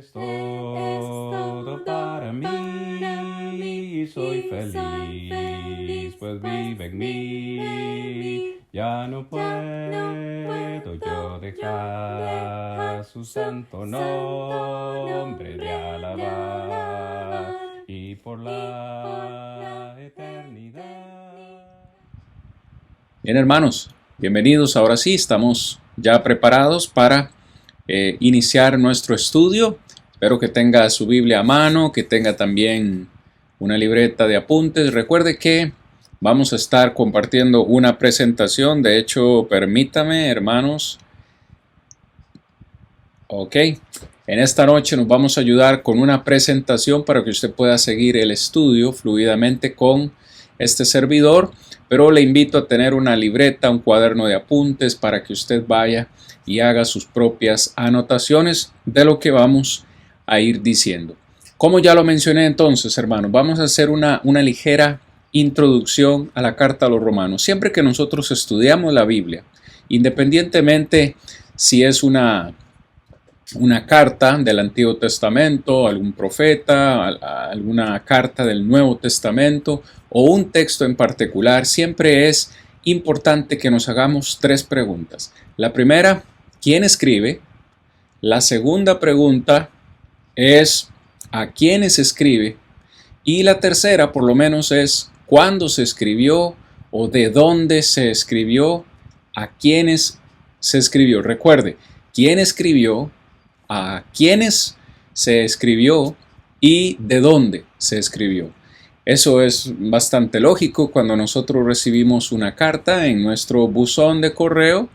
Es todo para mí, soy feliz, pues vive en mí. Ya no puedo yo dejar su santo nombre de alabar y por la eternidad. Bien, hermanos, bienvenidos. Ahora sí, estamos ya preparados para iniciar nuestro estudio. Espero que tenga su Biblia a mano, que tenga también una libreta de apuntes. Recuerde que vamos a estar compartiendo una presentación. De hecho, permítame, hermanos. Ok, en esta noche nos vamos a ayudar con una presentación para que usted pueda seguir el estudio fluidamente con este servidor, pero le invito a tener una libreta, un cuaderno de apuntes para que usted vaya y haga sus propias anotaciones de lo que vamos a ir diciendo. Como ya lo mencioné entonces, hermanos, vamos a hacer una ligera introducción a la carta a los romanos. Siempre que nosotros estudiamos la Biblia, independientemente si es una carta del Antiguo Testamento, algún profeta, alguna carta del Nuevo Testamento o un texto en particular, siempre es importante que nos hagamos tres preguntas. La primera, ¿quién escribe? La segunda pregunta es ¿a quiénes escribe? Y la tercera, por lo menos, es ¿cuándo se escribió o de dónde se escribió? ¿A quiénes se escribió? Recuerde, ¿quién escribió? ¿A quiénes se escribió? ¿Y de dónde se escribió? Eso es bastante lógico cuando nosotros recibimos una carta en nuestro buzón de correo.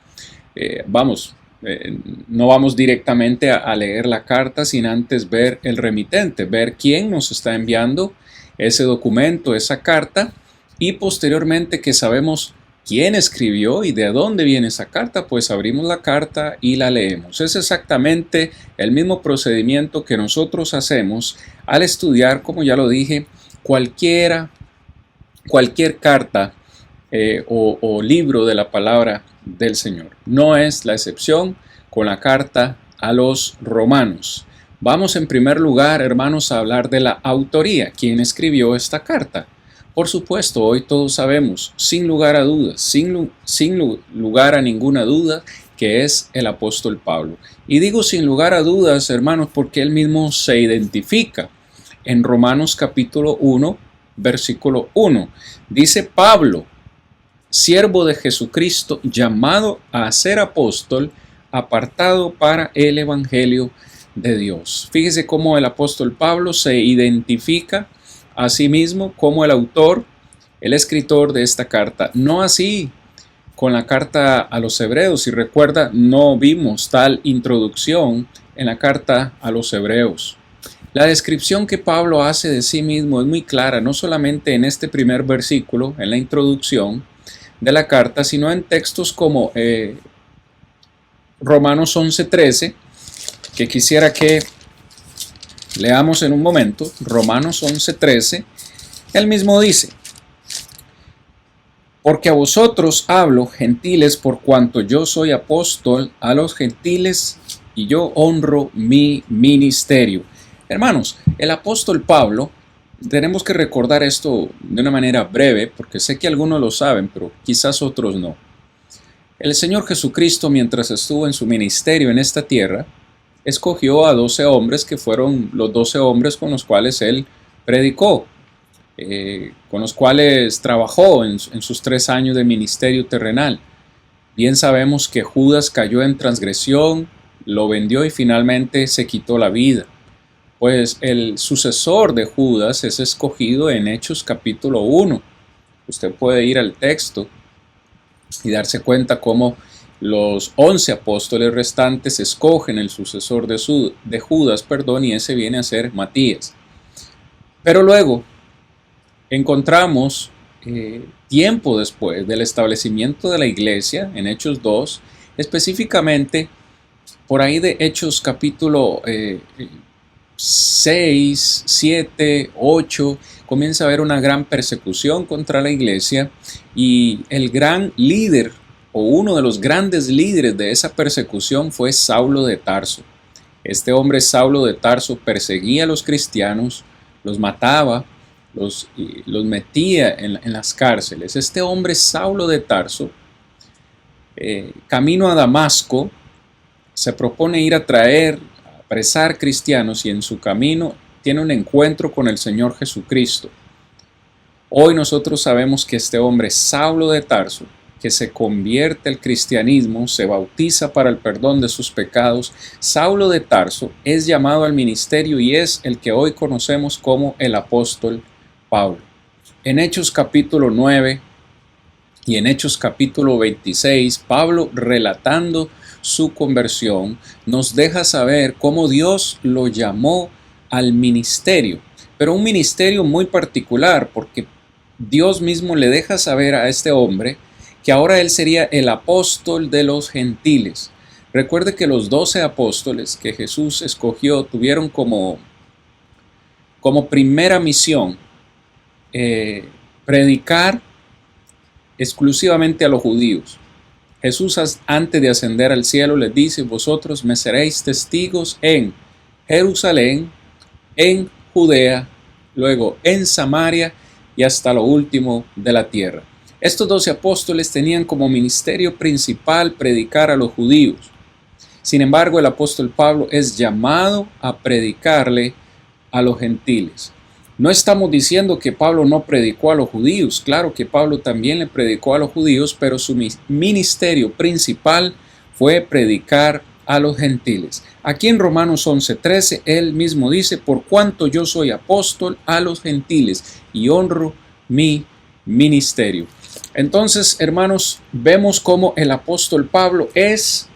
No vamos directamente a leer la carta sin antes ver el remitente, ver quién nos está enviando ese documento, esa carta, y posteriormente que sabemos quién escribió y de dónde viene esa carta, pues abrimos la carta y la leemos. Es exactamente el mismo procedimiento que nosotros hacemos al estudiar, como ya lo dije, cualquier carta o libro de la palabra del Señor. No es la excepción con la carta a los romanos. Vamos en primer lugar, hermanos, a hablar de la autoría. ¿Quién escribió esta carta? Por supuesto, hoy todos sabemos, sin lugar a dudas, sin lugar a ninguna duda, que es el apóstol Pablo. Y digo sin lugar a dudas, hermanos, porque él mismo se identifica. En Romanos capítulo 1, versículo 1, dice Pablo, siervo de Jesucristo, llamado a ser apóstol, apartado para el evangelio de Dios. Fíjese cómo el apóstol Pablo se identifica a sí mismo como el autor, el escritor de esta carta. No así con la carta a los hebreos. Si recuerda, no vimos tal introducción en la carta a los hebreos. La descripción que Pablo hace de sí mismo es muy clara, no solamente en este primer versículo, en la introducción de la carta, sino en textos como Romanos 11:13, que quisiera que leamos en un momento. Romanos 11:13, él mismo dice, porque a vosotros hablo, gentiles, por cuanto yo soy apóstol a los gentiles y yo honro mi ministerio. Hermanos, el apóstol Pablo, tenemos que recordar esto de una manera breve, porque sé que algunos lo saben, pero quizás otros no. El Señor Jesucristo, mientras estuvo en su ministerio en esta tierra, escogió a 12 hombres que fueron los 12 hombres con los cuales él predicó, con los cuales trabajó en sus 3 años de ministerio terrenal. Bien sabemos que Judas cayó en transgresión, lo vendió y finalmente se quitó la vida. Pues el sucesor de Judas es escogido en Hechos capítulo 1. Usted puede ir al texto y darse cuenta cómo los 11 apóstoles restantes escogen el sucesor de Judas, y ese viene a ser Matías. Pero luego encontramos tiempo después del establecimiento de la iglesia, en Hechos 2, específicamente por ahí de Hechos capítulo 6, 7, 8, comienza a haber una gran persecución contra la iglesia y el gran líder o uno de los grandes líderes de esa persecución fue Saulo de Tarso. Este hombre Saulo de Tarso perseguía a los cristianos, los mataba, los metía en las cárceles. Este hombre Saulo de Tarso, camino a Damasco, se propone ir a apresar cristianos y en su camino tiene un encuentro con el Señor Jesucristo. Hoy nosotros sabemos que este hombre Saulo de Tarso, que se convierte al cristianismo, se bautiza para el perdón de sus pecados, Saulo de Tarso es llamado al ministerio y es el que hoy conocemos como el apóstol Pablo. En Hechos capítulo 9 y en Hechos capítulo 26, Pablo, relatando su conversión, nos deja saber cómo Dios lo llamó al ministerio, pero un ministerio muy particular, porque Dios mismo le deja saber a este hombre que ahora él sería el apóstol de los gentiles. Recuerde que los 12 apóstoles que Jesús escogió tuvieron como primera misión predicar exclusivamente a los judíos. Jesús, antes de ascender al cielo, les dice: vosotros me seréis testigos en Jerusalén, en Judea, luego en Samaria y hasta lo último de la tierra. Estos 12 apóstoles tenían como ministerio principal predicar a los judíos. Sin embargo, el apóstol Pablo es llamado a predicarle a los gentiles. No estamos diciendo que Pablo no predicó a los judíos. Claro que Pablo también le predicó a los judíos, pero su ministerio principal fue predicar a los gentiles. Aquí en Romanos 11:13, él mismo dice: por cuanto yo soy apóstol a los gentiles y honro mi ministerio. Entonces, hermanos, vemos cómo el apóstol Pablo es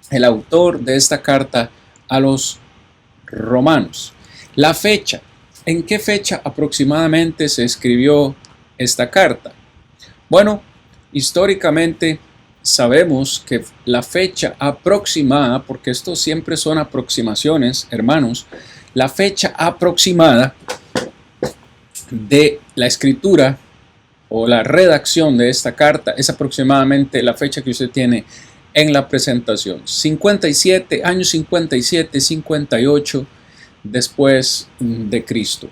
el autor de esta carta a los romanos. La fecha. ¿En qué fecha aproximadamente se escribió esta carta? Bueno, históricamente sabemos que la fecha aproximada, porque esto siempre son aproximaciones, hermanos, la fecha aproximada de la escritura o la redacción de esta carta es aproximadamente la fecha que usted tiene en la presentación. 57, años 57, 58 después de Cristo.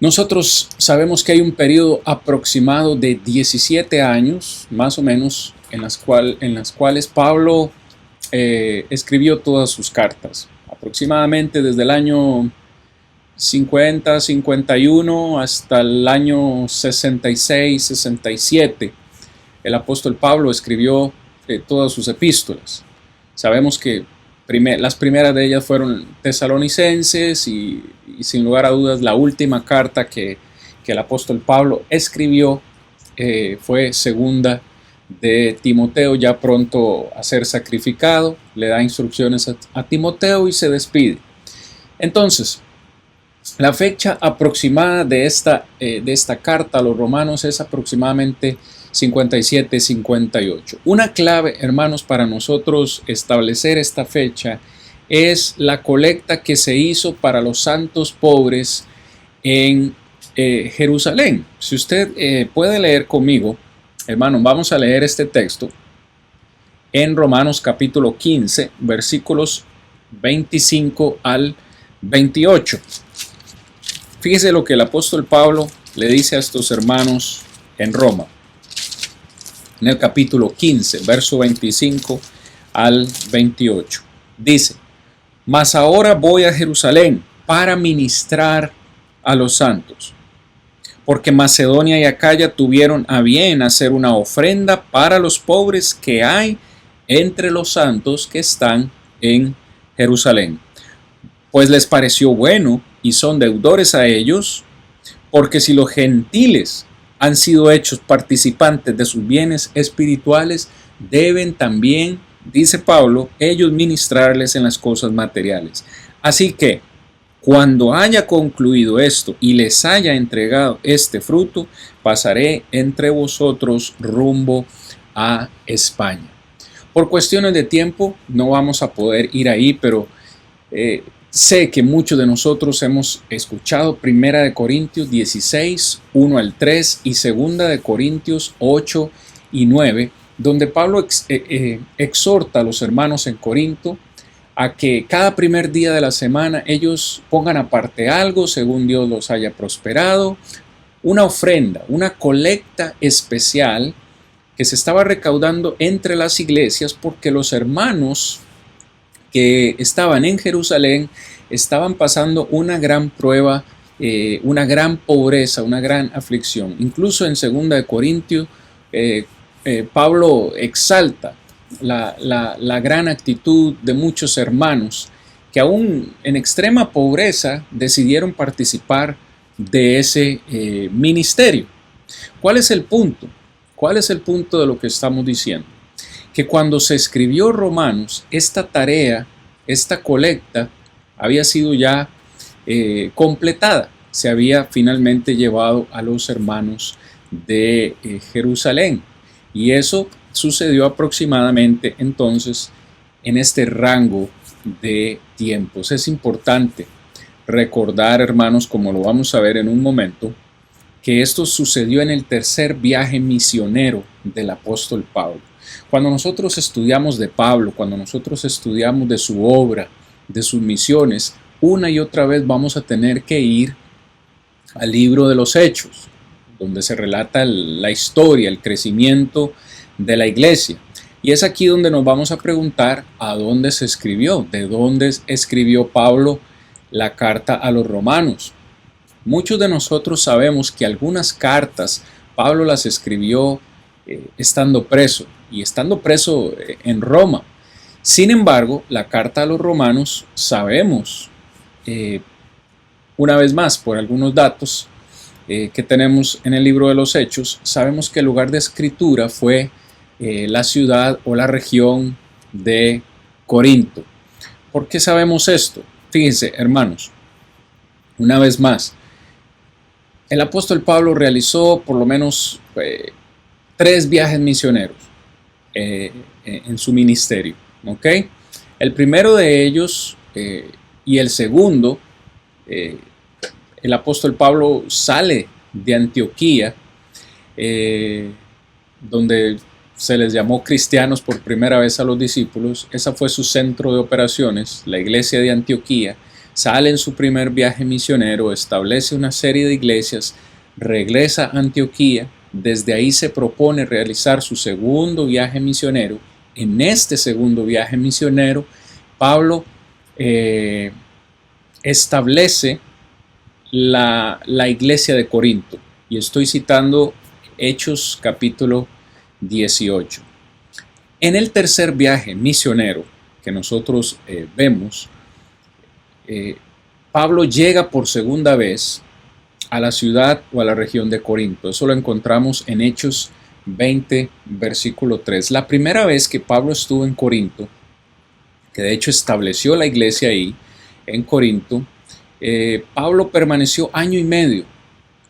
Nosotros sabemos que hay un periodo aproximado de 17 años, más o menos, en las cuales Pablo escribió todas sus cartas. Aproximadamente desde el año 50, 51 hasta el año 66, 67, el apóstol Pablo escribió todas sus epístolas. Sabemos que las primeras de ellas fueron tesalonicenses y sin lugar a dudas la última carta que el apóstol Pablo escribió fue segunda de Timoteo, ya pronto a ser sacrificado. Le da instrucciones a Timoteo y se despide. Entonces, la fecha aproximada de esta carta a los romanos es aproximadamente 57-58. Una clave, hermanos, para nosotros establecer esta fecha es la colecta que se hizo para los santos pobres en Jerusalén. Si usted puede leer conmigo, hermano, vamos a leer este texto en Romanos capítulo 15, versículos 25 al 28. Fíjese lo que el apóstol Pablo le dice a estos hermanos en Roma. En el capítulo 15, verso 25 al 28. Dice: mas ahora voy a Jerusalén para ministrar a los santos, porque Macedonia y Acaya tuvieron a bien hacer una ofrenda para los pobres que hay entre los santos que están en Jerusalén. Pues les pareció bueno y son deudores a ellos, porque si los gentiles han sido hechos participantes de sus bienes espirituales, deben también, dice Pablo, ellos ministrarles en las cosas materiales. Así que, cuando haya concluido esto y les haya entregado este fruto, pasaré entre vosotros rumbo a España. Por cuestiones de tiempo no vamos a poder ir ahí, pero sé que muchos de nosotros hemos escuchado 1 Corintios 16, 1 al 3 y 2 Corintios 8 y 9, donde Pablo exhorta a los hermanos en Corinto a que cada primer día de la semana ellos pongan aparte algo según Dios los haya prosperado, una ofrenda, una colecta especial que se estaba recaudando entre las iglesias porque los hermanos que estaban en Jerusalén estaban pasando una gran prueba, una gran pobreza, una gran aflicción. Incluso en 2 Corintios, Pablo exalta la gran actitud de muchos hermanos que aún en extrema pobreza decidieron participar de ese ministerio. ¿Cuál es el punto? ¿Cuál es el punto de lo que estamos diciendo? Que cuando se escribió Romanos, esta tarea, esta colecta, había sido ya completada. Se había finalmente llevado a los hermanos de Jerusalén. Y eso sucedió aproximadamente entonces en este rango de tiempos. Es importante recordar, hermanos, como lo vamos a ver en un momento, que esto sucedió en el tercer viaje misionero del apóstol Pablo. Cuando nosotros estudiamos de Pablo, cuando nosotros estudiamos de su obra, de sus misiones, una y otra vez vamos a tener que ir al libro de los Hechos, donde se relata la historia, el crecimiento de la iglesia. Y es aquí donde nos vamos a preguntar a dónde se escribió, de dónde escribió Pablo la carta a los romanos. Muchos de nosotros sabemos que algunas cartas Pablo las escribió estando preso en Roma. Sin embargo, la carta a los romanos sabemos, una vez más por algunos datos que tenemos en el libro de los Hechos, sabemos que el lugar de escritura fue la ciudad o la región de Corinto. ¿Por qué sabemos esto? Fíjense, hermanos, una vez más, el apóstol Pablo realizó por lo menos 3 viajes misioneros en su ministerio. ¿Okay? El primero de ellos y el segundo, el apóstol Pablo sale de Antioquía, donde se les llamó cristianos por primera vez a los discípulos. Esa fue su centro de operaciones, la iglesia de Antioquía. Sale en su primer viaje misionero, establece una serie de iglesias, regresa a Antioquía, desde ahí se propone realizar su segundo viaje misionero. En este segundo viaje misionero, Pablo establece la iglesia de Corinto, y estoy citando Hechos capítulo 18. En el tercer viaje misionero que nosotros vemos, Pablo llega por segunda vez a la ciudad o a la región de Corinto. Eso lo encontramos en Hechos 20, versículo 3. La primera vez que Pablo estuvo en Corinto, que de hecho estableció la iglesia ahí, en Corinto, Pablo permaneció 1 año y medio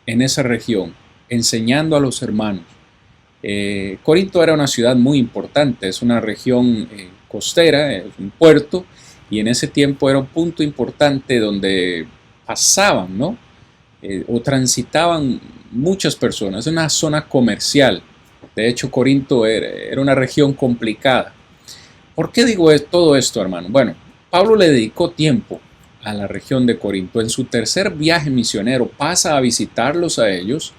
en esa región, enseñando a los hermanos. Corinto era una ciudad muy importante, es una región costera, es un puerto, y en ese tiempo era un punto importante donde pasaban, ¿no? O transitaban muchas personas, es una zona comercial. De hecho, Corinto era una región complicada. ¿Por qué digo todo esto, hermano? Bueno, Pablo le dedicó tiempo a la región de Corinto. En su tercer viaje misionero pasa a visitarlos a ellos,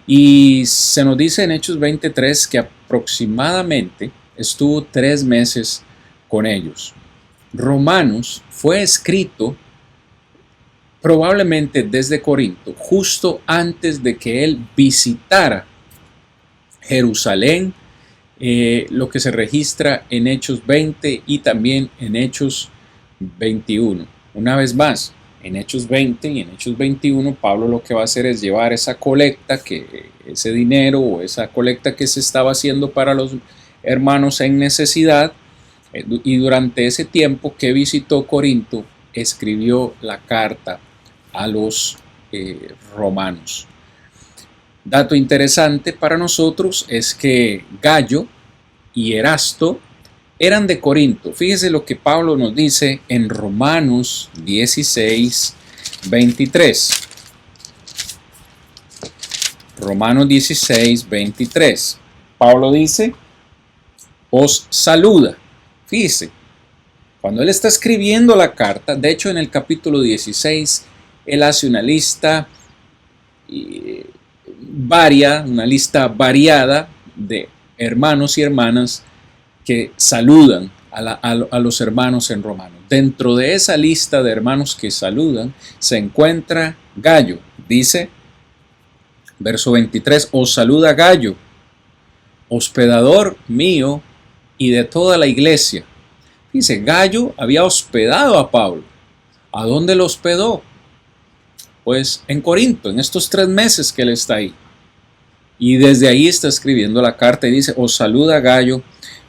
y se nos dice en Hechos 23 que aproximadamente estuvo 3 meses con ellos. Romanos fue escrito probablemente desde Corinto, justo antes de que él visitara Jerusalén, lo que se registra en Hechos 20 y también en Hechos 21. Una vez más, en Hechos 20 y en Hechos 21, Pablo lo que va a hacer es llevar esa colecta, ese dinero o esa colecta que se estaba haciendo para los hermanos en necesidad, y durante ese tiempo que visitó Corinto, escribió la carta a los romanos. Dato interesante para nosotros es que Gallo y Erasto eran de Corinto. Fíjese lo que Pablo nos dice en Romanos 16, 23. Romanos 16, 23. Pablo dice: os saluda. Fíjese, Cuando él está escribiendo la carta, de hecho en el capítulo 16, él hace una lista variada de hermanos y hermanas que saludan a los hermanos en romano. Dentro de esa lista de hermanos que saludan se encuentra Gayo. Dice, verso 23, os saluda Gayo, hospedador mío y de toda la iglesia. Dice, Gayo había hospedado a Pablo. ¿A dónde lo hospedó? Pues en Corinto, en estos 3 meses que él está ahí. Y desde ahí está escribiendo la carta y dice, os saluda Gayo,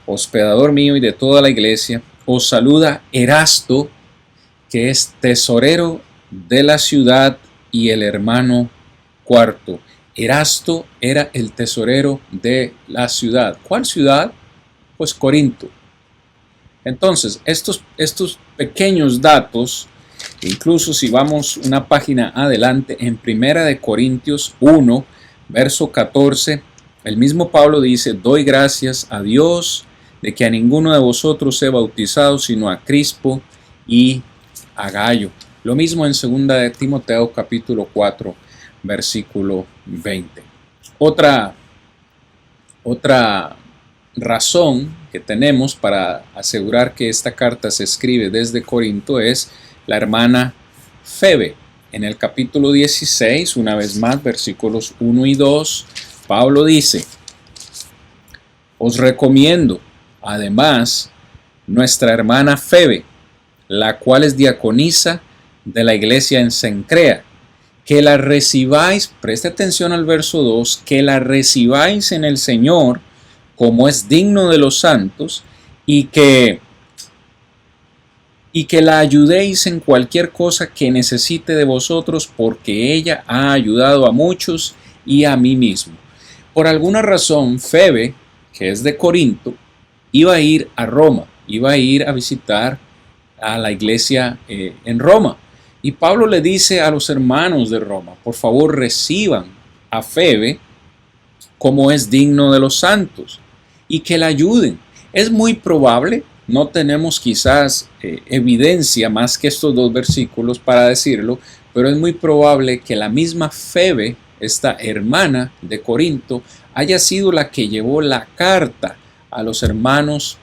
hospedador mío y de toda la iglesia. Os saluda Erasto, que es tesorero de la ciudad, y el hermano Cuarto. Erasto era el tesorero de la ciudad. ¿Cuál ciudad? Pues Corinto. Entonces, estos pequeños datos, incluso si vamos una página adelante, en Primera de Corintios 1, verso 14, el mismo Pablo dice, doy gracias a Dios de que a ninguno de vosotros he bautizado, sino a Crispo y a Gayo. Lo mismo en 2 de Timoteo capítulo 4, versículo 20. Otra razón que tenemos para asegurar que esta carta se escribe desde Corinto es la hermana Febe. En el capítulo 16, una vez más, versículos 1 y 2, Pablo dice, os recomiendo, además, nuestra hermana Febe, la cual es diaconisa de la iglesia en Cencrea, que la recibáis, preste atención al verso 2, que la recibáis en el Señor como es digno de los santos, y que la ayudéis en cualquier cosa que necesite de vosotros, porque ella ha ayudado a muchos y a mí mismo. Por alguna razón, Febe, que es de Corinto, iba a ir a Roma, iba a ir a visitar a la iglesia en Roma. Y Pablo le dice a los hermanos de Roma, por favor reciban a Febe como es digno de los santos y que la ayuden. Es muy probable, no tenemos quizás evidencia más que estos 2 versículos para decirlo, pero es muy probable que la misma Febe, esta hermana de Corinto, haya sido la que llevó la carta a los hermanos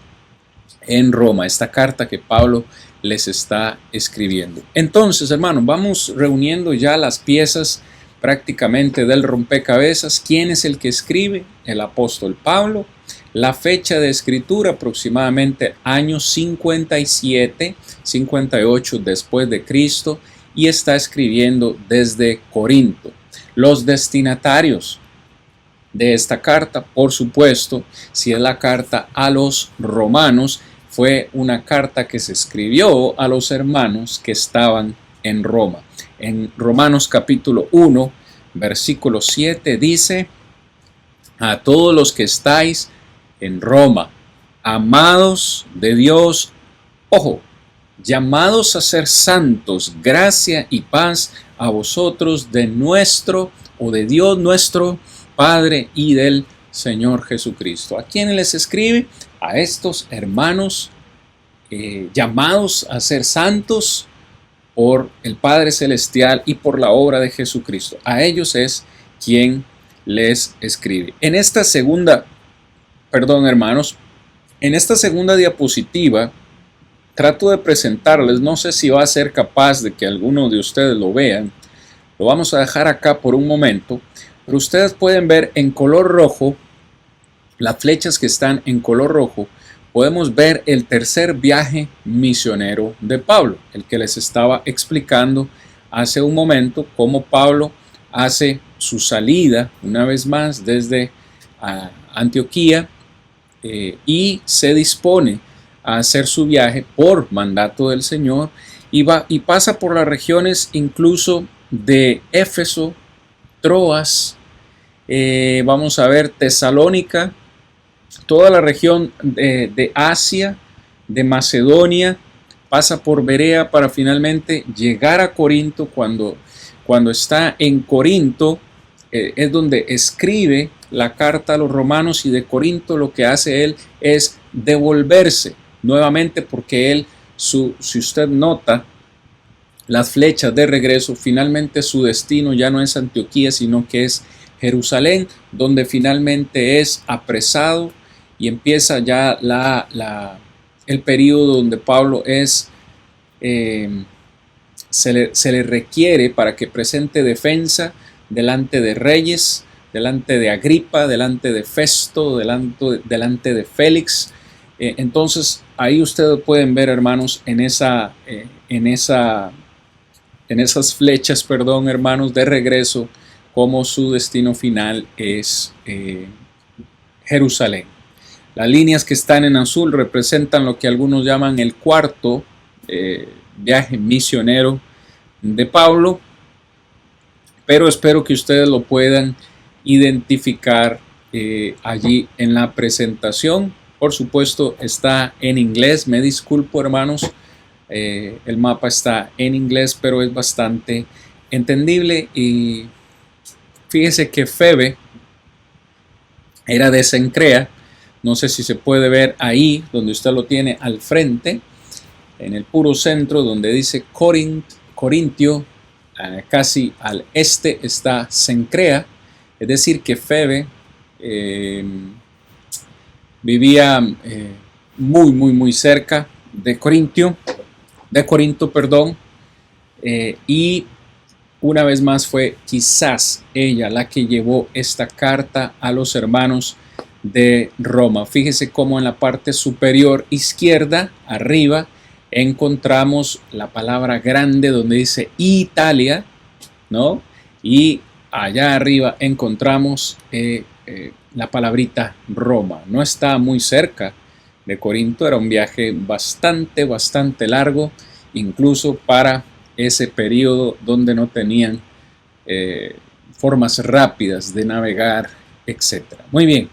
en Roma, esta carta que Pablo les está escribiendo. Entonces, hermanos, vamos reuniendo ya las piezas prácticamente del rompecabezas. ¿Quién es el que escribe? El apóstol Pablo. La fecha de escritura, aproximadamente año 57, 58 después de Cristo, y está escribiendo desde Corinto. Los destinatarios de esta carta, por supuesto, si es la carta a los romanos, fue una carta que se escribió a los hermanos que estaban en Roma. En Romanos capítulo 1, versículo 7 dice, a todos los que estáis en Roma, amados de Dios, ojo, llamados a ser santos, gracia y paz a vosotros de nuestro o de Dios nuestro Padre y del Señor Jesucristo. ¿A quién les escribe? A estos hermanos llamados a ser santos por el Padre Celestial y por la obra de Jesucristo. A ellos es quien les escribe. En esta segunda diapositiva trato de presentarles, no sé si va a ser capaz de que alguno de ustedes lo vean, lo vamos a dejar acá por un momento, pero ustedes pueden ver en color rojo, las flechas que están en color rojo, podemos ver el tercer viaje misionero de Pablo, el que les estaba explicando hace un momento, cómo Pablo hace su salida una vez más desde Antioquía y se dispone a hacer su viaje por mandato del Señor y pasa por las regiones incluso de Éfeso, Troas, vamos a ver Tesalónica, toda la región de Asia, de Macedonia, pasa por Berea para finalmente llegar a Corinto. Cuando está en Corinto es donde escribe la carta a los romanos, y de Corinto lo que hace él es devolverse nuevamente porque él si usted nota las flechas de regreso, finalmente su destino ya no es Antioquía, sino que es Jerusalén, donde finalmente es apresado y empieza ya el periodo donde Pablo se le requiere para que presente defensa delante de reyes, delante de Agripa, delante de Festo, delante de Félix. Entonces ahí ustedes pueden ver, hermanos, en esas flechas, hermanos, de regreso, como su destino final es Jerusalén. Las líneas que están en azul representan lo que algunos llaman el cuarto viaje misionero de Pablo, pero espero que ustedes lo puedan identificar allí en la presentación. Por supuesto está en inglés, me disculpo, hermanos, el mapa está en inglés, pero es bastante entendible. Y fíjese que Febe era de Cencrea. No sé si se puede ver ahí, donde usted lo tiene al frente, en el puro centro, donde dice Corintio, casi al este está Cencrea. Es decir, que Febe vivía muy cerca de Corinto, y una vez más fue quizás ella la que llevó esta carta a los hermanos de Roma. Fíjese cómo en la parte superior izquierda, arriba, encontramos la palabra grande donde dice Italia, ¿no? Y allá arriba encontramos la palabrita Roma. No está muy cerca de Corinto, era un viaje bastante largo, incluso para ese periodo donde no tenían formas rápidas de navegar, etc. Muy bien,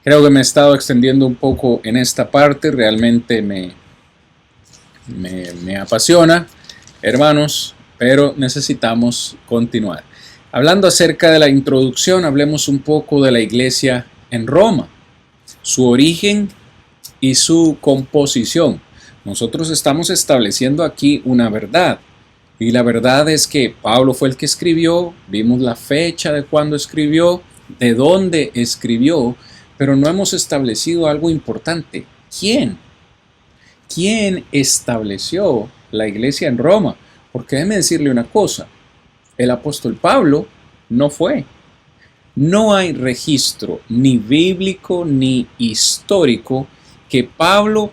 creo que me he estado extendiendo un poco en esta parte, realmente me apasiona, hermanos, pero necesitamos continuar. Hablando acerca de la introducción, hablemos un poco de la iglesia en Roma, su origen y su composición. Nosotros estamos estableciendo aquí una verdad, y la verdad es que Pablo fue el que escribió, vimos la fecha de cuando escribió, de dónde escribió, pero no hemos establecido algo importante. ¿Quién estableció la iglesia en Roma? Porque déjeme decirle una cosa, el apóstol Pablo no fue. No hay registro ni bíblico ni histórico que Pablo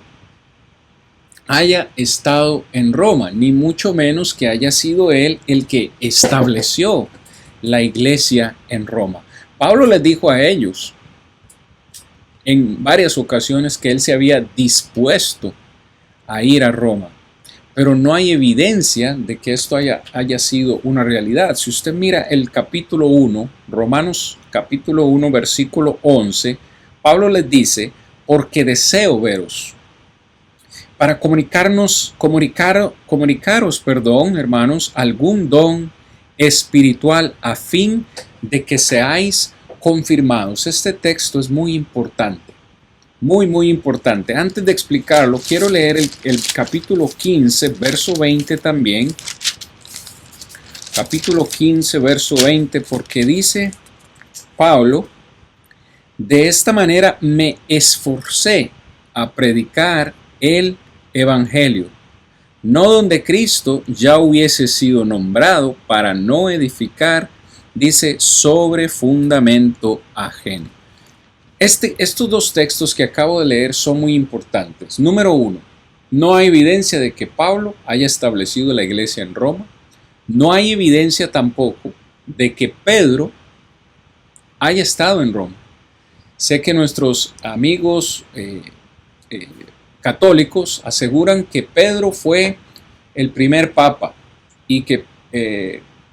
haya estado en Roma, ni mucho menos que haya sido él el que estableció la iglesia en Roma. Pablo les dijo a ellos en varias ocasiones que él se había dispuesto a ir a Roma, pero no hay evidencia de que esto haya sido una realidad. Si usted mira el capítulo 1, Romanos capítulo 1, versículo 11, Pablo les dice, porque deseo veros, para comunicaros, hermanos, algún don espiritual a fin de que seáis confirmados. Este texto es muy importante, muy importante. Antes de explicarlo, quiero leer el capítulo 15, verso 20 también. Capítulo 15, verso 20, porque dice Pablo, de esta manera me esforcé a predicar el Evangelio, no donde Cristo ya hubiese sido nombrado, para no edificar, dice, sobre fundamento ajeno. Estos dos textos que acabo de leer son muy importantes. Número uno, no hay evidencia de que Pablo haya establecido la iglesia en Roma. No hay evidencia tampoco de que Pedro haya estado en Roma. Sé que nuestros amigos católicos aseguran que Pedro fue el primer papa y que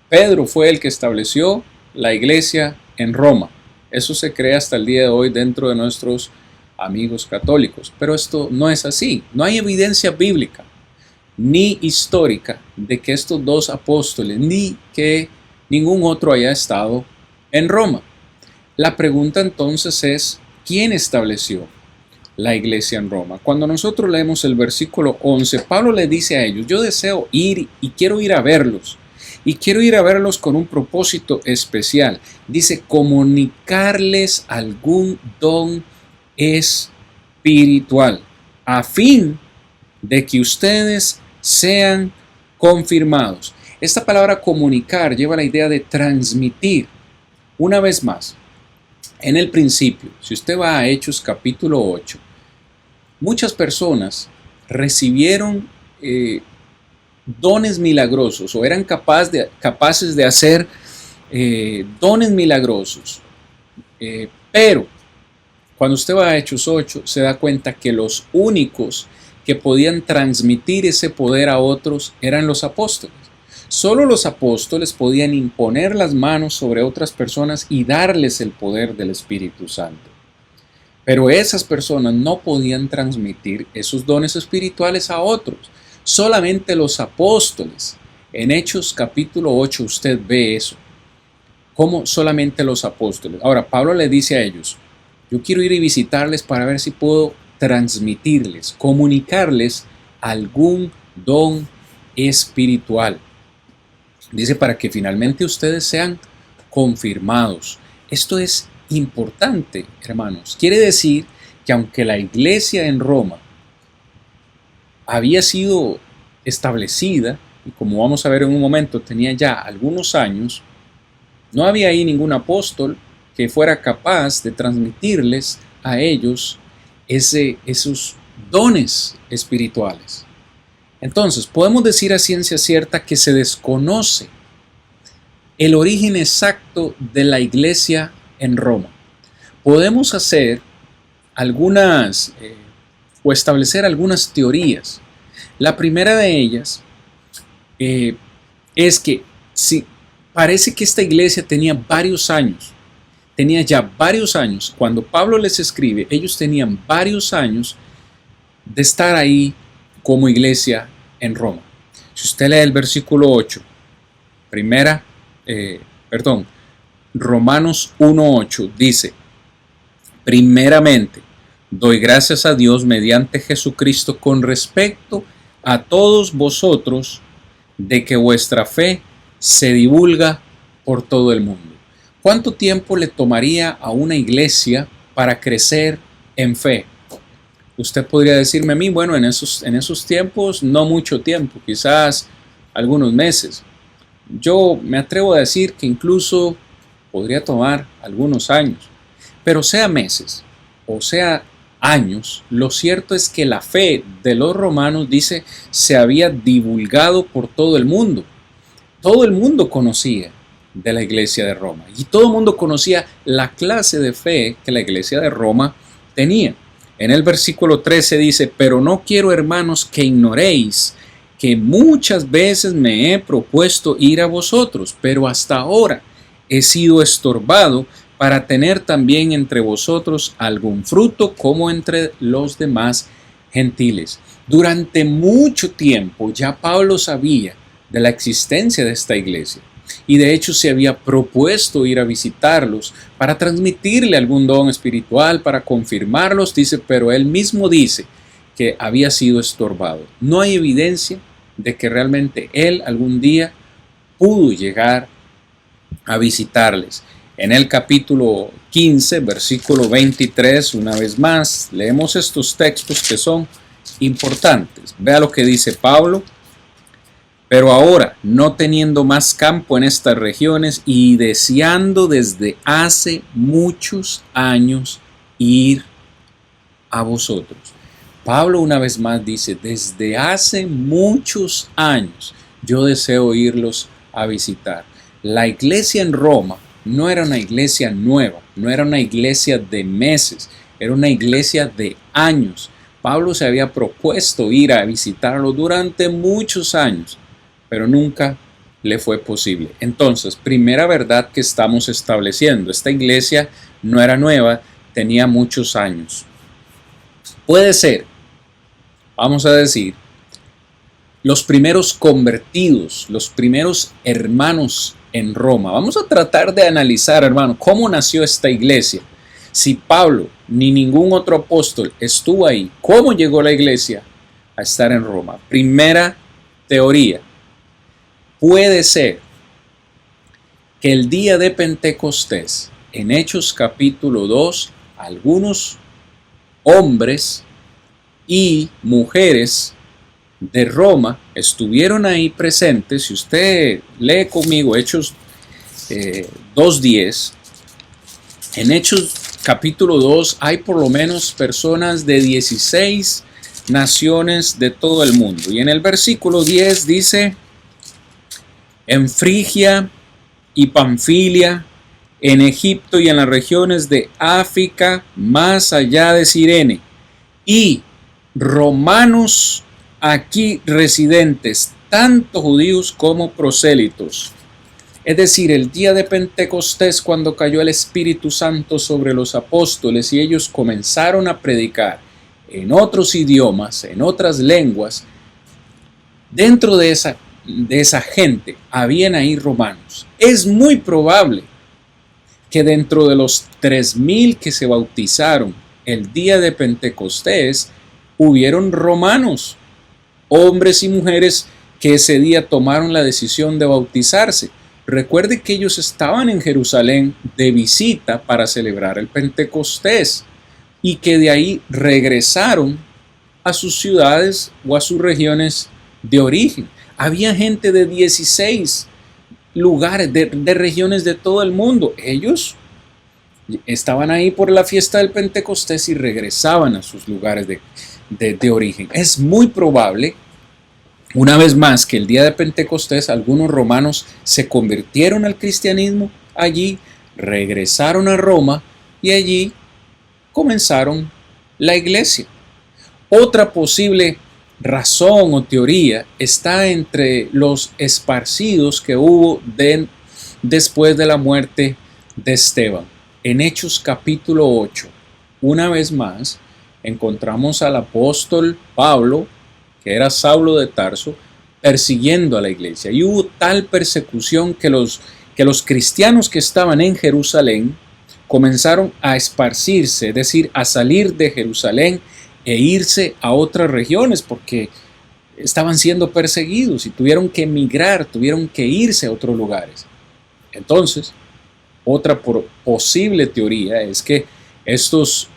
Pedro fue el que estableció la iglesia en Roma. Eso se cree hasta el día de hoy dentro de nuestros amigos católicos, pero esto no es así. No hay evidencia bíblica ni histórica de que estos dos apóstoles ni que ningún otro haya estado en Roma. La pregunta entonces es, ¿quién estableció la iglesia en Roma. Cuando nosotros leemos el versículo 11, Pablo le dice a ellos, yo deseo ir y quiero ir a verlos. Y quiero ir a verlos con un propósito especial. Dice, comunicarles algún don espiritual, a fin de que ustedes sean confirmados. Esta palabra comunicar lleva la idea de transmitir. Una vez más, en el principio, si usted va a Hechos capítulo 8, muchas personas recibieron dones milagrosos o eran capaces de hacer dones milagrosos. Pero cuando usted va a Hechos 8, se da cuenta que los únicos que podían transmitir ese poder a otros eran los apóstoles. Solo los apóstoles podían imponer las manos sobre otras personas y darles el poder del Espíritu Santo. Pero esas personas no podían transmitir esos dones espirituales a otros. Solamente los apóstoles. En Hechos capítulo 8 usted ve eso. Como solamente los apóstoles. Ahora, Pablo le dice a ellos, yo quiero ir y visitarles para ver si puedo transmitirles, comunicarles algún don espiritual. Dice, para que finalmente ustedes sean confirmados. Esto es importante, hermanos. Quiere decir que aunque la iglesia en Roma había sido establecida, y como vamos a ver en un momento, tenía ya algunos años, no había ahí ningún apóstol que fuera capaz de transmitirles a ellos esos dones espirituales. Entonces, podemos decir a ciencia cierta que se desconoce el origen exacto de la iglesia en Roma. Podemos hacer algunas o establecer algunas teorías. La primera de ellas es que parece que esta iglesia tenía ya varios años. Cuando Pablo les escribe, ellos tenían varios años de estar ahí como iglesia en Roma. Si usted lee el versículo 8, Romanos 1:8 dice, primeramente, doy gracias a Dios mediante Jesucristo con respecto a todos vosotros de que vuestra fe se divulga por todo el mundo. ¿Cuánto tiempo le tomaría a una iglesia para crecer en fe? Usted podría decirme a mí, bueno, en esos tiempos no mucho tiempo, quizás algunos meses. Yo me atrevo a decir que incluso podría tomar algunos años, pero sea meses o sea años, lo cierto es que la fe de los romanos, dice, se había divulgado por todo el mundo. Todo el mundo conocía de la iglesia de Roma y todo el mundo conocía la clase de fe que la iglesia de Roma tenía. En el versículo 13 dice, pero no quiero, hermanos, que ignoréis que muchas veces me he propuesto ir a vosotros, pero hasta ahora he sido estorbado para tener también entre vosotros algún fruto como entre los demás gentiles. Durante mucho tiempo ya Pablo sabía de la existencia de esta iglesia y de hecho se había propuesto ir a visitarlos para transmitirle algún don espiritual, para confirmarlos, dice, pero él mismo dice que había sido estorbado. No hay evidencia de que realmente él algún día pudo llegar a visitarles. En el capítulo 15, versículo 23, una vez más, leemos estos textos que son importantes. Vea lo que dice Pablo. Pero ahora, no teniendo más campo en estas regiones y deseando desde hace muchos años ir a vosotros. Pablo una vez más dice, desde hace muchos años yo deseo irlos a visitar. La iglesia en Roma no era una iglesia nueva, no era una iglesia de meses, era una iglesia de años. Pablo se había propuesto ir a visitarlo durante muchos años, pero nunca le fue posible. Entonces, primera verdad que estamos estableciendo, esta iglesia no era nueva, tenía muchos años. Puede ser, vamos a decir, los primeros convertidos, los primeros hermanos en Roma. Vamos a tratar de analizar, hermano, cómo nació esta iglesia. Si Pablo ni ningún otro apóstol estuvo ahí, ¿cómo llegó la iglesia a estar en Roma? Primera teoría. Puede ser que el día de Pentecostés, en Hechos capítulo 2, algunos hombres y mujeres de Roma estuvieron ahí presentes. Si usted lee conmigo Hechos 2:10, en Hechos capítulo 2 hay por lo menos personas de 16 naciones de todo el mundo. Y en el versículo 10 dice: en Frigia y Panfilia, en Egipto y en las regiones de África, más allá de Cirene, y romanos aquí residentes, tanto judíos como prosélitos. Es decir, el día de Pentecostés, cuando cayó el Espíritu Santo sobre los apóstoles y ellos comenzaron a predicar en otros idiomas, en otras lenguas, dentro de esa gente habían ahí romanos. Es muy probable que dentro de los 3,000 que se bautizaron el día de Pentecostés, hubieron romanos, hombres y mujeres que ese día tomaron la decisión de bautizarse. Recuerde que ellos estaban en Jerusalén de visita para celebrar el Pentecostés y que de ahí regresaron a sus ciudades o a sus regiones de origen. Había gente de 16 lugares, de regiones de todo el mundo. Ellos estaban ahí por la fiesta del Pentecostés y regresaban a sus lugares de origen. Es muy probable, una vez más, que el día de Pentecostés algunos romanos se convirtieron al cristianismo allí, regresaron a Roma y allí comenzaron la iglesia. Otra posible razón o teoría está entre los esparcidos que hubo después de la muerte de Esteban. En Hechos capítulo 8, una vez más, encontramos al apóstol Pablo, que era Saulo de Tarso, persiguiendo a la iglesia. Y hubo tal persecución que los cristianos que estaban en Jerusalén comenzaron a esparcirse, es decir, a salir de Jerusalén e irse a otras regiones porque estaban siendo perseguidos y tuvieron que emigrar, tuvieron que irse a otros lugares. Entonces, otra posible teoría es que estos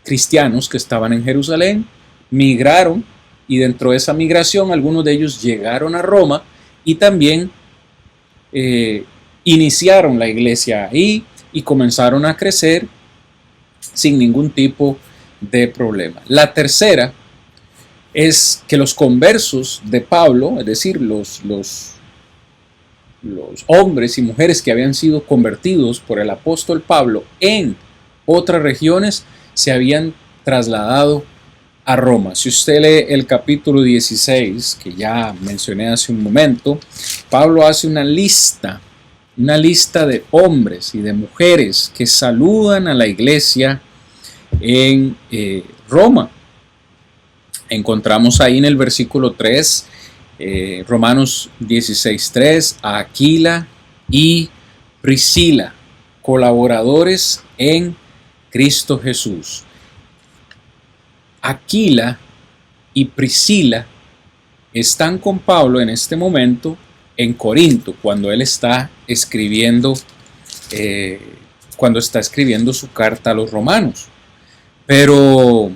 cristianos que estaban en Jerusalén migraron y dentro de esa migración algunos de ellos llegaron a Roma y también iniciaron la iglesia ahí y comenzaron a crecer sin ningún tipo de problema. La tercera es que los conversos de Pablo, es decir, los hombres y mujeres que habían sido convertidos por el apóstol Pablo en otras regiones, se habían trasladado a Roma. Si usted lee el capítulo 16, que ya mencioné hace un momento, Pablo hace una lista de hombres y de mujeres que saludan a la iglesia en Roma. Encontramos ahí en el versículo 3, Romanos 16:3, a Aquila y Priscila, colaboradores en Cristo Jesús. Aquila y Priscila están con Pablo en este momento en Corinto, cuando él está escribiendo su carta a los romanos. Pero,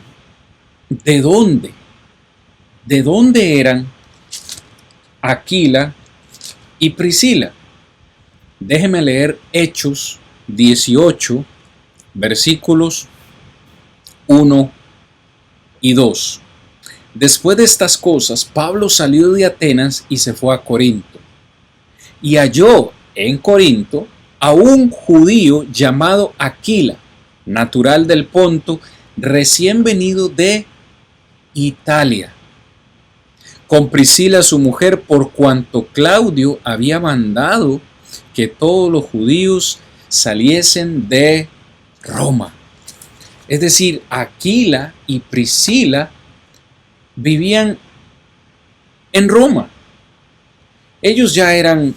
¿de dónde? ¿De dónde eran Aquila y Priscila? Déjeme leer Hechos 18, versículos 1 y 2. Después de estas cosas, Pablo salió de Atenas y se fue a Corinto. Y halló en Corinto a un judío llamado Aquila, natural del Ponto, recién venido de Italia, con Priscila su mujer, por cuanto Claudio había mandado que todos los judíos saliesen de Roma. Es decir, Aquila y Priscila vivían en Roma. Ellos ya eran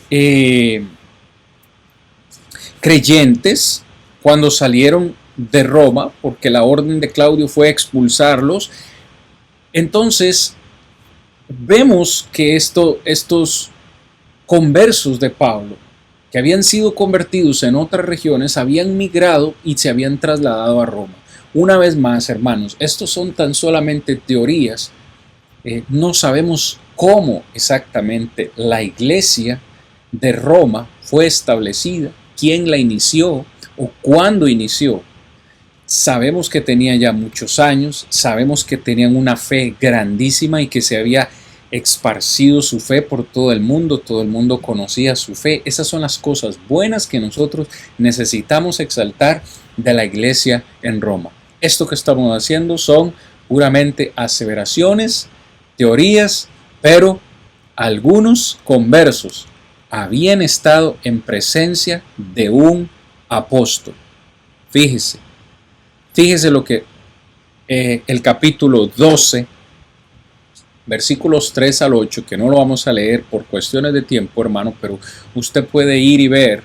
creyentes cuando salieron de Roma, porque la orden de Claudio fue expulsarlos. Entonces, vemos que estos conversos de Pablo, que habían sido convertidos en otras regiones, habían migrado y se habían trasladado a Roma. Una vez más, hermanos, estos son tan solamente teorías. No sabemos cómo exactamente la iglesia de Roma fue establecida, quién la inició o cuándo inició. Sabemos que tenía ya muchos años, sabemos que tenían una fe grandísima y que se había esparcido su fe por todo el mundo conocía su fe. Esas son las cosas buenas que nosotros necesitamos exaltar de la iglesia en Roma. Esto que estamos haciendo son puramente aseveraciones, teorías, pero algunos conversos habían estado en presencia de un apóstol. Fíjese lo que el capítulo 12, versículos 3 al 8, que no lo vamos a leer por cuestiones de tiempo, hermano, pero usted puede ir y ver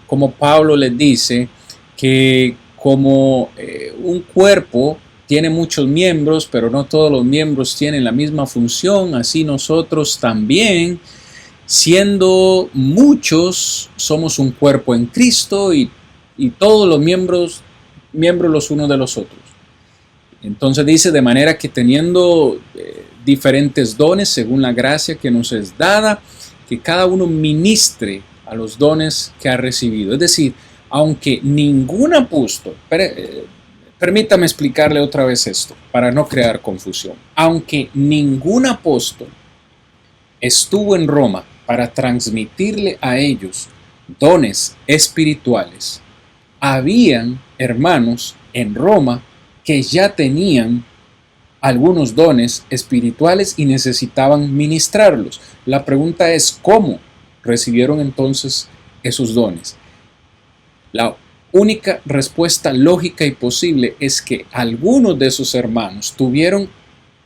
cómo Pablo les dice que como un cuerpo tiene muchos miembros, pero no todos los miembros tienen la misma función, así nosotros también, siendo muchos, somos un cuerpo en Cristo y todos los miembros los unos de los otros. Entonces dice, de manera que teniendo diferentes dones según la gracia que nos es dada, que cada uno ministre a los dones que ha recibido. Es decir, aunque ningún apóstol, permítame explicarle otra vez esto para no crear confusión, aunque ningún apóstol estuvo en Roma para transmitirle a ellos dones espirituales, habían hermanos en Roma que ya tenían algunos dones espirituales y necesitaban ministrarlos. La pregunta es, ¿cómo recibieron entonces esos dones? La única respuesta lógica y posible es que algunos de esos hermanos tuvieron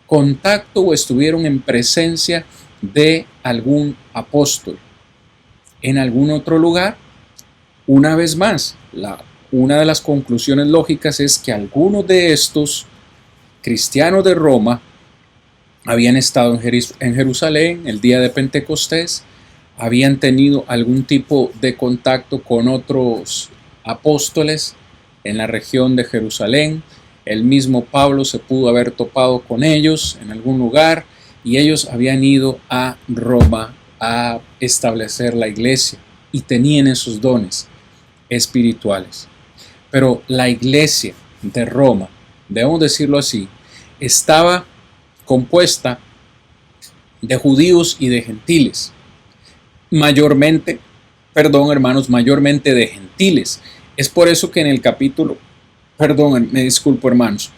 contacto o estuvieron en presencia de algún apóstol en algún otro lugar. Una vez más, una de las conclusiones lógicas es que algunos de estos cristianos de Roma habían estado en Jerusalén el día de Pentecostés, habían tenido algún tipo de contacto con otros apóstoles en la región de Jerusalén. El mismo Pablo se pudo haber topado con ellos en algún lugar y ellos habían ido a Roma a establecer la iglesia y tenían esos dones espirituales. Pero la iglesia de Roma, debemos decirlo así, estaba compuesta de judíos y de gentiles. Mayormente de gentiles. Es por eso que en el capítulo, hermanos,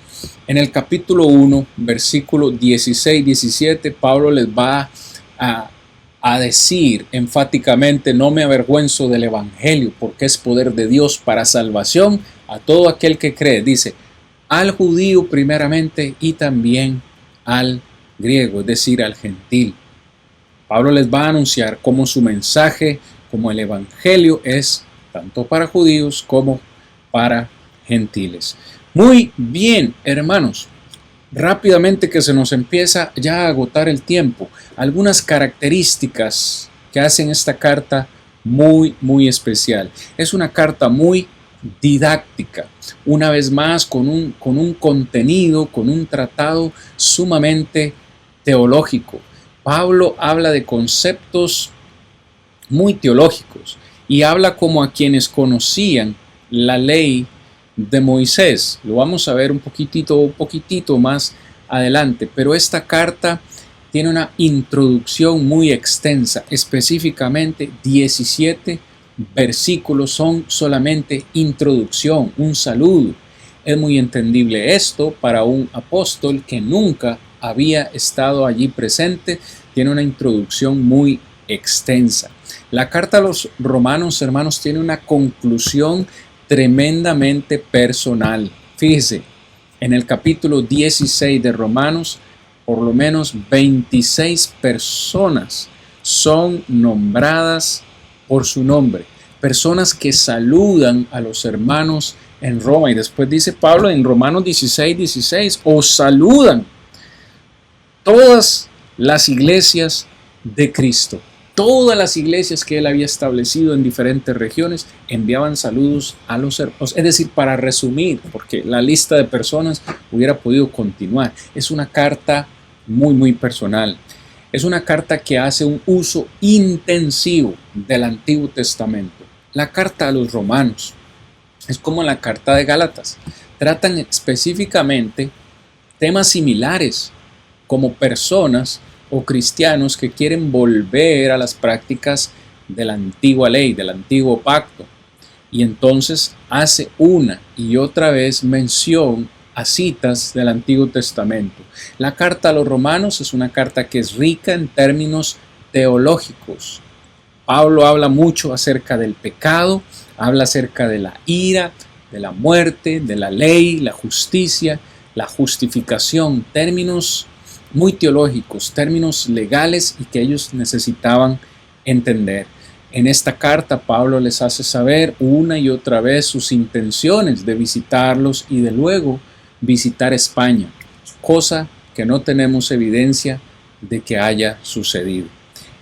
en el capítulo 1, versículo 16-17, Pablo les va a decir enfáticamente, no me avergüenzo del evangelio, porque es poder de Dios para salvación a todo aquel que cree. Dice, al judío primeramente y también al griego, es decir, al gentil. Pablo les va a anunciar cómo su mensaje, como el evangelio es tanto para judíos como para gentiles. Muy bien, hermanos. Rápidamente que se nos empieza ya a agotar el tiempo. Algunas características que hacen esta carta muy, muy especial. Es una carta muy didáctica. Una vez más, con un contenido, con un tratado sumamente teológico. Pablo habla de conceptos muy teológicos y habla como a quienes conocían la ley de Moisés. Lo vamos a ver un poquitito más adelante, pero esta carta tiene una introducción muy extensa, específicamente 17 versículos son solamente introducción, un saludo. Es muy entendible esto para un apóstol que nunca había estado allí presente, tiene una introducción muy extensa. La carta a los romanos, hermanos, tiene una conclusión tremendamente personal. Fíjese, en el capítulo 16 de Romanos, por lo menos 26 personas son nombradas por su nombre. personas que saludan a los hermanos en Roma. Y después dice Pablo en Romanos 16:16, os saludan todas las iglesias de Cristo. Todas las iglesias que él había establecido en diferentes regiones enviaban saludos a los hermanos. Es decir, para resumir, porque la lista de personas hubiera podido continuar, es una carta muy personal. Es una carta que hace un uso intensivo del Antiguo Testamento. La carta a los romanos es como la carta de Gálatas. Tratan específicamente temas similares, como personas o cristianos que quieren volver a las prácticas de la antigua ley, del antiguo pacto. Y entonces hace una y otra vez mención a citas del Antiguo Testamento. La carta a los romanos es una carta que es rica en términos teológicos. Pablo habla mucho acerca del pecado, habla acerca de la ira, de la muerte, de la ley, la justicia, la justificación, términos muy teológicos, términos legales y que ellos necesitaban entender. En esta carta Pablo les hace saber una y otra vez sus intenciones de visitarlos y de luego visitar España, cosa que no tenemos evidencia de que haya sucedido.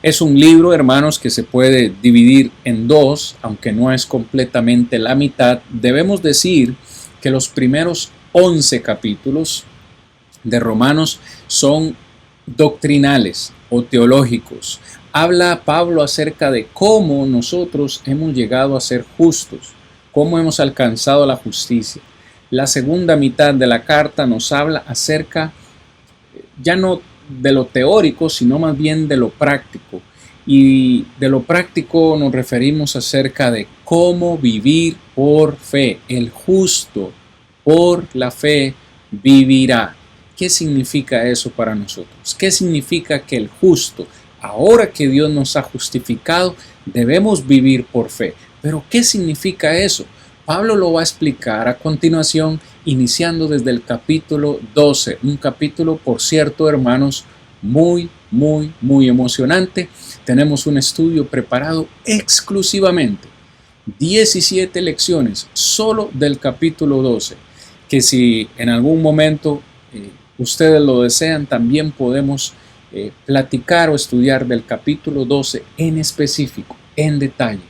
Es un libro, hermanos, que se puede dividir en dos, aunque no es completamente la mitad. Debemos decir que los primeros 11 capítulos de Romanos son doctrinales o teológicos. Habla Pablo acerca de cómo nosotros hemos llegado a ser justos, cómo hemos alcanzado la justicia. La segunda mitad de la carta nos habla acerca ya no de lo teórico, sino más bien de lo práctico. Y de lo práctico nos referimos acerca de cómo vivir por fe. El justo por la fe vivirá. ¿Qué significa eso para nosotros? ¿Qué significa que el justo, ahora que Dios nos ha justificado, debemos vivir por fe? Pero ¿qué significa eso? Pablo lo va a explicar a continuación, iniciando desde el capítulo 12. Un capítulo, por cierto, hermanos, muy emocionante. Tenemos un estudio preparado exclusivamente, 17 lecciones, solo del capítulo 12, que si en algún momento ustedes lo desean, también podemos platicar o estudiar del capítulo 12 en específico, en detalle.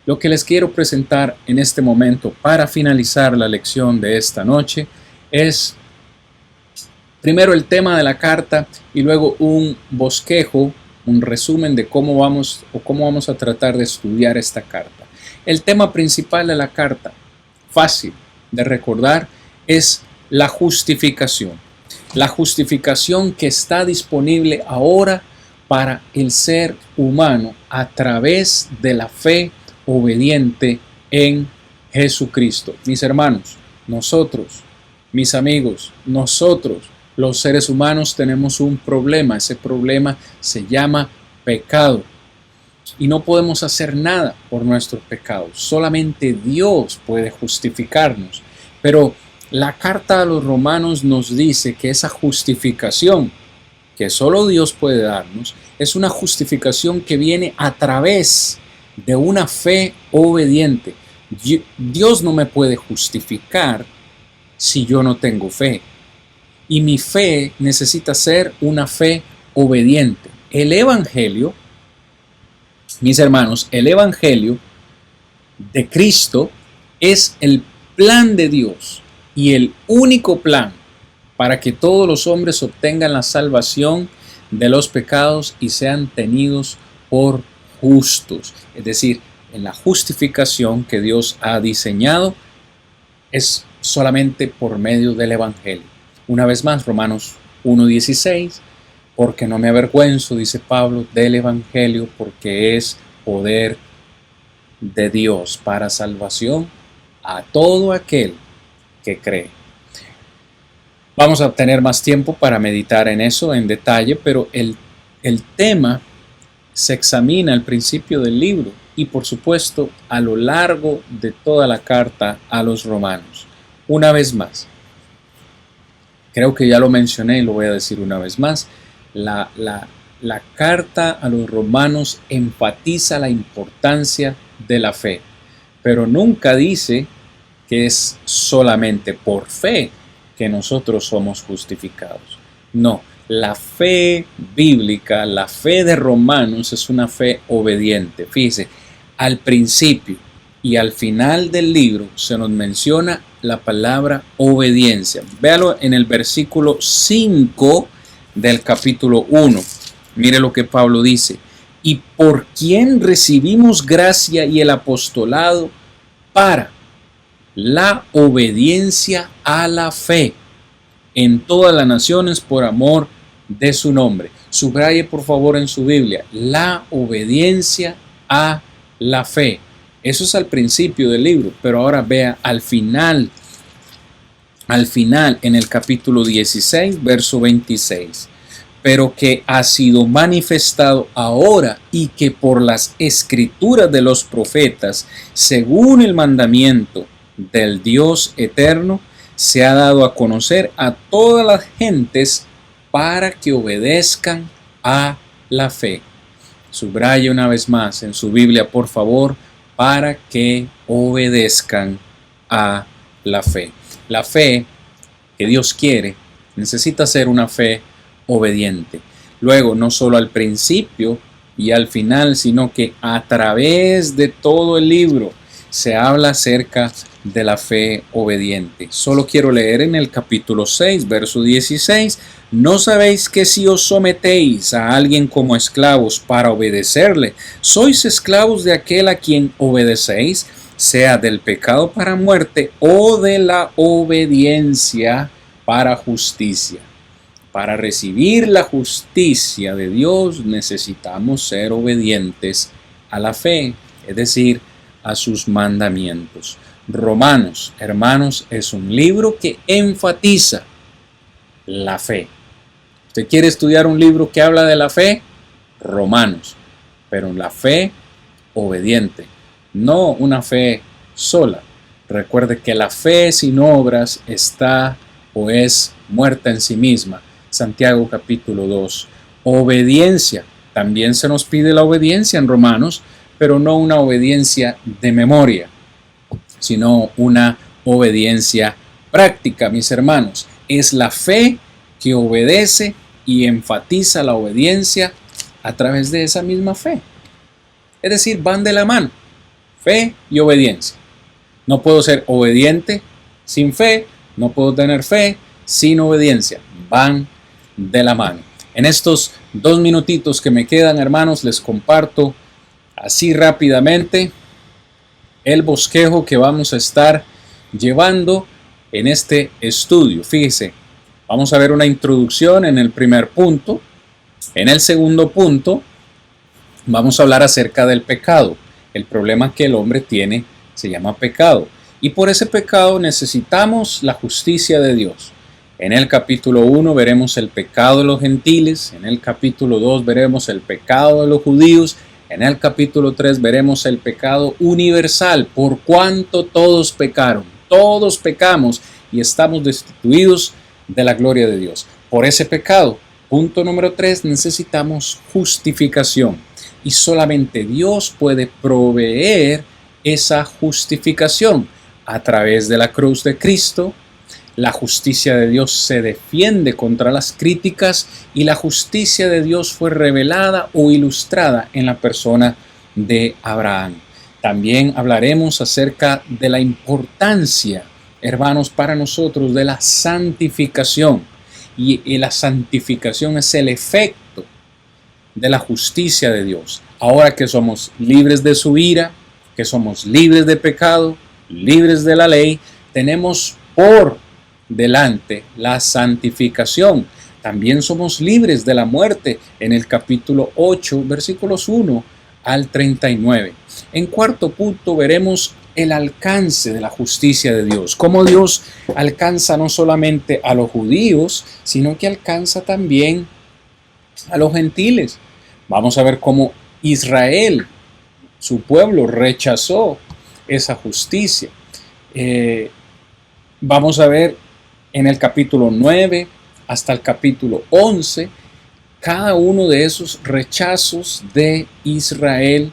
Lo que les quiero presentar en este momento para finalizar la lección de esta noche es primero el tema de la carta y luego un bosquejo, un resumen de cómo vamos a tratar de estudiar esta carta. El tema principal de la carta, fácil de recordar, es la justificación. La justificación que está disponible ahora para el ser humano a través de la fe obediente en Jesucristo. Mis hermanos, nosotros, mis amigos, nosotros, los seres humanos tenemos un problema. Ese problema se llama pecado. Y no podemos hacer nada por nuestros pecados. Solamente Dios puede justificarnos. Pero la carta a los romanos nos dice que esa justificación que solo Dios puede darnos es una justificación que viene a través de una fe obediente. Dios no me puede justificar si yo no tengo fe. Y mi fe necesita ser una fe obediente. El Evangelio, mis hermanos, el Evangelio de Cristo es el plan de Dios y el único plan para que todos los hombres obtengan la salvación de los pecados y sean tenidos por justos. Es decir, en la justificación que Dios ha diseñado es solamente por medio del Evangelio. Una vez más, Romanos 1:16, porque no me avergüenzo, dice Pablo, del Evangelio, porque es poder de Dios para salvación a todo aquel que cree. Vamos a tener más tiempo para meditar en eso en detalle, pero el tema se examina al principio del libro y por supuesto a lo largo de toda la carta a los romanos. Una vez más, creo que ya lo mencioné y lo voy a decir una vez más, la la carta a los romanos enfatiza la importancia de la fe, pero nunca dice que es solamente por fe que nosotros somos justificados. No, la fe bíblica, la fe de Romanos es una fe obediente. Fíjese, al principio y al final del libro se nos menciona la palabra obediencia. Véalo en el versículo 5 del capítulo 1. Mire lo que Pablo dice. Y por quien recibimos gracia y el apostolado para la obediencia a la fe en todas las naciones por amor de su nombre. Subraye por favor en su Biblia, la obediencia a la fe. Eso es al principio del libro, pero ahora vea al final en el capítulo 16, verso 26. Pero que ha sido manifestado ahora y que por las escrituras de los profetas, según el mandamiento del Dios eterno, se ha dado a conocer a todas las gentes para que obedezcan a la fe. Subraye una vez más en su Biblia, por favor, para que obedezcan a la fe. La fe que Dios quiere necesita ser una fe obediente. Luego, no solo al principio y al final, sino que a través de todo el libro se habla acerca de la fe obediente. Solo quiero leer en el capítulo 6, verso 16. ¿No sabéis que si os sometéis a alguien como esclavos para obedecerle, sois esclavos de aquel a quien obedecéis, sea del pecado para muerte o de la obediencia para justicia? Para recibir la justicia de Dios necesitamos ser obedientes a la fe, es decir, a sus mandamientos. Romanos, hermanos, es un libro que enfatiza la fe. ¿Usted quiere estudiar un libro que habla de la fe? Romanos, pero la fe obediente, no una fe sola. Recuerde que la fe sin obras está o es muerta en sí misma. Santiago capítulo 2. Obediencia. También se nos pide la obediencia en Romanos, pero no una obediencia de memoria, sino una obediencia práctica, mis hermanos. Es la fe que obedece y enfatiza la obediencia a través de esa misma fe. Es decir, van de la mano, fe y obediencia. No puedo ser obediente sin fe, no puedo tener fe sin obediencia. Van de la mano. En estos 2 minutitos que me quedan, hermanos, les comparto así rápidamente el bosquejo que vamos a estar llevando en este estudio. Fíjese, vamos a ver una introducción en el primer punto. En el segundo punto vamos a hablar acerca del pecado. El problema que el hombre tiene se llama pecado. Y por ese pecado necesitamos la justicia de Dios. En el capítulo 1 veremos el pecado de los gentiles. En el capítulo 2 veremos el pecado de los judíos. En el capítulo 3 veremos el pecado universal, por cuanto todos pecaron, todos pecamos y estamos destituidos de la gloria de Dios. Por ese pecado, punto número 3, necesitamos justificación y solamente Dios puede proveer esa justificación a través de la cruz de Cristo. La justicia de Dios se defiende contra las críticas y la justicia de Dios fue revelada o ilustrada en la persona de Abraham. También hablaremos acerca de la importancia, hermanos, para nosotros de la santificación. Y la santificación es el efecto de la justicia de Dios. Ahora que somos libres de su ira, que somos libres de pecado, libres de la ley, tenemos por delante la santificación. También somos libres de la muerte en el capítulo 8, versículos 1 al 39. En cuarto punto veremos el alcance de la justicia de Dios, cómo Dios alcanza no solamente a los judíos, sino que alcanza también a los gentiles. Vamos a ver cómo Israel, su pueblo, rechazó esa justicia. Vamos a ver en el capítulo 9 hasta el capítulo 11 cada uno de esos rechazos de Israel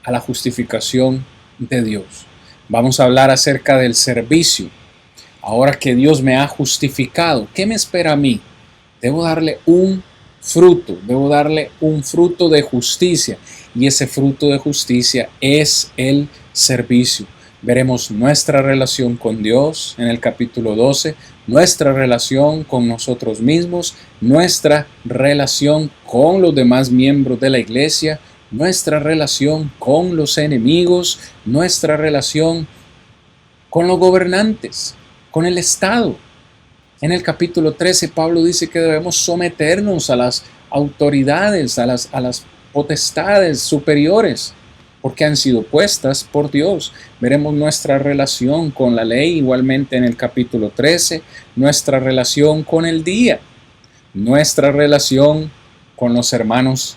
a la justificación de Dios. Vamos a hablar acerca del servicio. Ahora que Dios me ha justificado, ¿qué me espera a mí? Debo darle un fruto de justicia, y ese fruto de justicia es el servicio. Veremos nuestra relación con Dios en el capítulo 12, nuestra relación con nosotros mismos, nuestra relación con los demás miembros de la iglesia, nuestra relación con los enemigos, nuestra relación con los gobernantes, con el Estado. En el capítulo 13, Pablo dice que debemos someternos a las autoridades, a las potestades superiores, porque han sido puestas por Dios. Veremos nuestra relación con la ley, igualmente en el capítulo 13, nuestra relación con el día, nuestra relación con los hermanos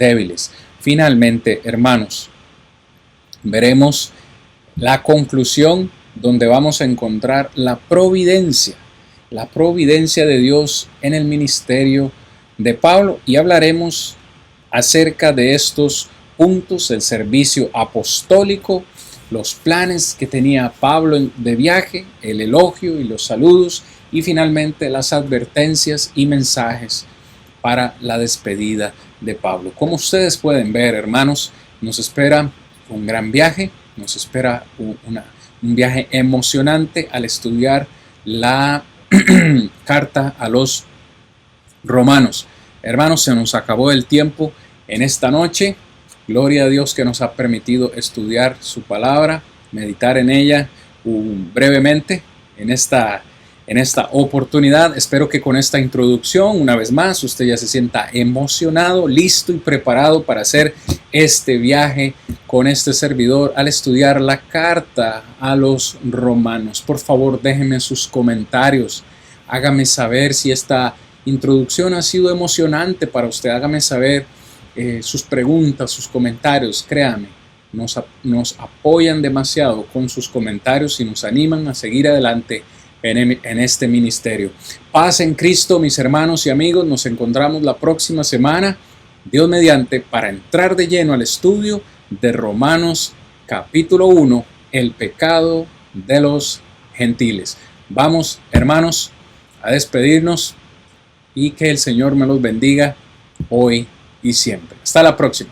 débiles. Finalmente, hermanos, veremos la conclusión donde vamos a encontrar la providencia de Dios en el ministerio de Pablo, y hablaremos acerca de estos puntos: el servicio apostólico, los planes que tenía Pablo de viaje, el elogio y los saludos, y finalmente las advertencias y mensajes para la despedida de Pablo. Como ustedes pueden ver, hermanos, nos espera un gran viaje, nos espera un viaje emocionante al estudiar la carta a los romanos. Hermanos, se nos acabó el tiempo en esta noche. Gloria a Dios que nos ha permitido estudiar su palabra, meditar en ella brevemente en esta oportunidad. Espero que con esta introducción, una vez más, usted ya se sienta emocionado, listo y preparado para hacer este viaje con este servidor al estudiar la carta a los romanos. Por favor, déjenme sus comentarios. Hágame saber si esta introducción ha sido emocionante para usted. Hágame saber sus preguntas, sus comentarios. Créame, nos apoyan demasiado con sus comentarios y nos animan a seguir adelante en este ministerio. Paz en Cristo, mis hermanos y amigos. Nos encontramos la próxima semana, Dios mediante, para entrar de lleno al estudio de Romanos capítulo 1, el pecado de los gentiles. Vamos, hermanos, a despedirnos, y que el Señor me los bendiga hoy y siempre. Hasta la próxima.